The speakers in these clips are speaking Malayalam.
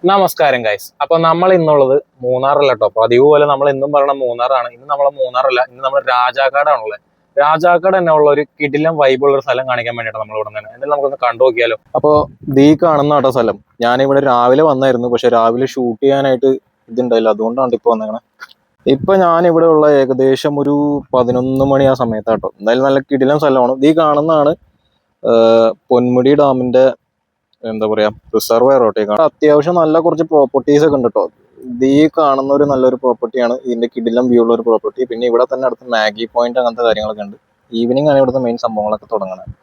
നമസ്കാരം ഗൈസ്. അപ്പൊ നമ്മൾ ഇന്നുള്ളത് മൂന്നാറല്ല കേട്ടോ. അപ്പൊ പതിവ് പോലെ നമ്മൾ എന്നും പറയണ മൂന്നാറാണ്. ഇന്ന് നമ്മളെ മൂന്നാറല്ല, ഇന്ന് നമ്മൾ രാജാക്കാടാണുള്ളത്. രാജാക്കാട് തന്നെ ഉള്ള ഒരു കിടിലം വൈബുള്ള ഒരു സ്ഥലം കാണിക്കാൻ വേണ്ടിയിട്ട് നമ്മൾ ഇവിടെ തന്നെ എന്തായാലും നമുക്കൊന്ന് കണ്ടു നോക്കിയാലോ. അപ്പൊ ദീ കാണുന്ന കേട്ടോ സ്ഥലം. ഞാനിവിടെ രാവിലെ വന്നായിരുന്നു, പക്ഷെ രാവിലെ ഷൂട്ട് ചെയ്യാനായിട്ട് ഇതുണ്ടായില്ല, അതുകൊണ്ടാണ് ഇപ്പൊ വന്നേക്കണേ. ഇപ്പൊ ഞാനിവിടെ ഉള്ള ഏകദേശം ഒരു 11 മണി ആ സമയത്താട്ടോ. എന്തായാലും നല്ല കിടിലം സ്ഥലമാണ്. ദീ കാണുന്നതാണ് പൊന്മുടി ഡാമിന്റെ എന്താ പറയാ റിസർവയർ റോട്ടേക്കാണ്. അത്യാവശ്യം നല്ല കുറച്ച് പ്രോപ്പർട്ടീസ് ഒക്കെ ഉണ്ട് കേട്ടോ. ഇത് ഈ കാണുന്ന ഒരു നല്ലൊരു പ്രോപ്പർട്ടിയാണ്, ഇതിന്റെ കിടിലം വ്യൂ ഉള്ള ഒരു പ്രോപ്പർട്ടി. പിന്നെ ഇവിടെ തന്നെ അടുത്ത് മാഗി പോയിന്റ് അങ്ങനത്തെ കാര്യങ്ങളൊക്കെ ഉണ്ട്. ഈവനിങ് ആണ് ഇവിടുത്തെ മെയിൻ സംഭവങ്ങളൊക്കെ തുടങ്ങുന്നത്.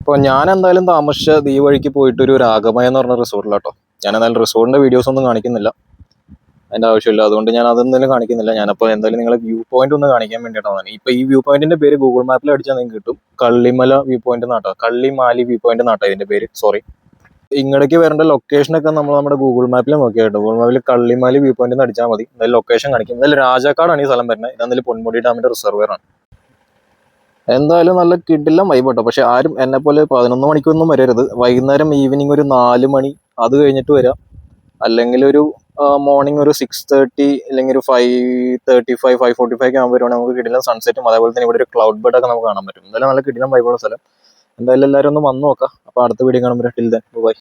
അപ്പോൾ ഞാൻ എന്തായാലും താമസിച്ച ഈ വഴിക്ക് പോയിട്ട് ഒരു രാഗമയ എന്ന് പറഞ്ഞ റിസോർട്ടിലാട്ടോ. ഞാൻ എന്തായാലും റിസോർട്ടിന്റെ വീഡിയോസ് ഒന്നും കാണിക്കുന്നില്ല, അതിന്റെ ആവശ്യമില്ല, അതുകൊണ്ട് ഞാൻ അതെന്തായാലും കാണിക്കുന്നില്ല. ഞാനപ്പോൾ എന്തായാലും നിങ്ങളെ വ്യൂ പോയിന്റ് ഒന്ന് കാണിക്കാൻ വേണ്ടിയിട്ടാണ്. ഇപ്പൊ ഈ വ്യൂ പോയിന്റിന്റെ പേര് ഗൂഗിൾ മാപ്പിൽ അടിച്ചാൽ നിങ്ങൾക്ക് കിട്ടും. കള്ളിമല വ്യൂ പോയിന്റ് നാട്ടോ, കള്ളിമാലി വ്യൂ പോയിന്റ് നാട്ടോ ഇതിന്റെ പേര്. സോറി, ഇങ്ങടേക്ക് വരേണ്ട ലൊക്കേഷനൊക്കെ നമ്മൾ നമ്മുടെ ഗൂഗിൾ മാപ്പിൽ നോക്കിയാൽ കേട്ടോ. ഗൂഗിൾ മാപ്പിൽ കള്ളിമാലി വ്യൂ പോയിന്റ് അടിച്ചാൽ മതി, എന്തായാലും ലൊക്കേഷൻ കാണിക്കും. എന്തായാലും രാജാക്കാടാണ് ഈ സ്ഥലം വരുന്നത്. ഇതെന്തായാലും പൊന്മുടി ഡാമിന്റെ റിസർവയർ ആണ്. എന്തായാലും നല്ല കിടിലം വൈബ് കേട്ടോ. പക്ഷെ ആരും എന്നെ പോലെ 11 മണിക്കൊന്നും വരരുത്. വൈകുന്നേരം ഈവനിങ് ഒരു 4 മണി അത് കഴിഞ്ഞിട്ട് വരാം. അല്ലെങ്കിൽ ഒരു മോർണിംഗ് ഒരു 6:30 അല്ലെങ്കിൽ ഒരു 5:35 5:45 ഒക്കെ ആകുമ്പോൾ വരുവാണെങ്കിൽ നമുക്ക് കിടിലം സൺസെറ്റും അതേപോലെ തന്നെ ഇവിടെ ഒരു ക്ലൗഡ് ബെഡ് ഒക്കെ നമുക്ക് കാണാൻ പറ്റും. എന്തായാലും നല്ല കിടിലം വൈബുള്ള സ്ഥലം. എന്തായാലും എല്ലാവരും ഒന്ന് വന്നു നോക്കാം. അപ്പൊ അടുത്ത വീഡിയോ കാണുമ്പോൾ ടിൽ ദെൻ ബൈ.